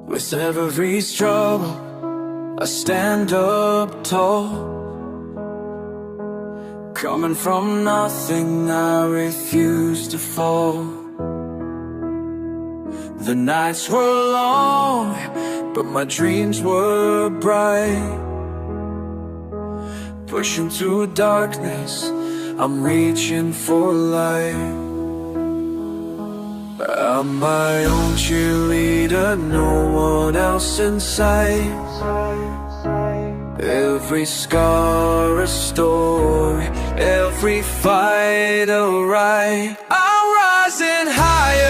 With every struggle, I stand up tall. Coming from nothing, I refuse to fall. The nights were long, but my dreams were bright. Pushing through darkness, I'm reaching for light. I'm my own cheerleader, no one else in sight. Every scar a story, every fight a right. I'm rising higher.